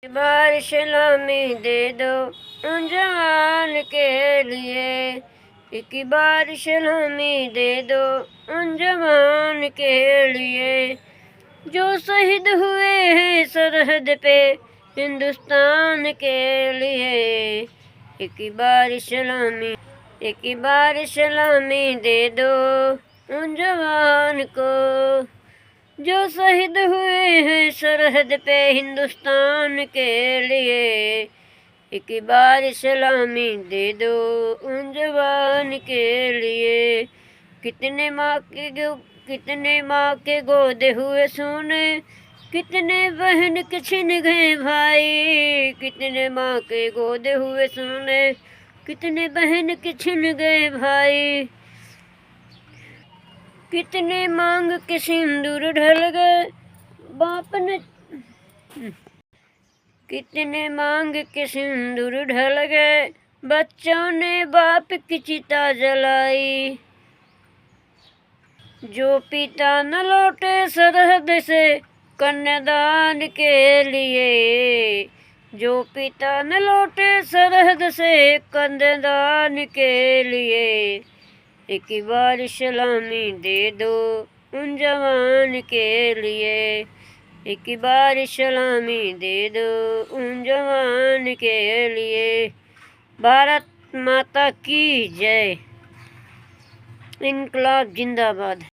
बार सलामी दे दो उन जवान के लिए, एक बार सलामी दे दो उन जवान के लिए, जो शहीद हुए हैं सरहद पे हिंदुस्तान के लिए। एक बार सलामी दे दो उन जवान को, जो शहीद हुए हैं सरहद पे हिंदुस्तान के लिए। एक बार सलामी दे दो उन जवान के लिए। कितने माँ के गोद हुए सोने, कितने बहन के छिन गए भाई। कितने माँ के गोद हुए सोने, कितने बहन के छिन गए भाई। कितने मांग के सिंदूर ढल गए बाप ने, कितने मांग के सिंदूर ढल गए बच्चों ने बाप की चिता जलाई। जो पिता न लौटे सरहद से कन्यादान के लिए, जो पिता न लौटे सरहद से कन्यादान के लिए। एक बार सलामी दे दो उन जवान के लिए। एक बार सलामी दे दो उन जवान के लिए। भारत माता की जय। इनकलाब जिंदाबाद।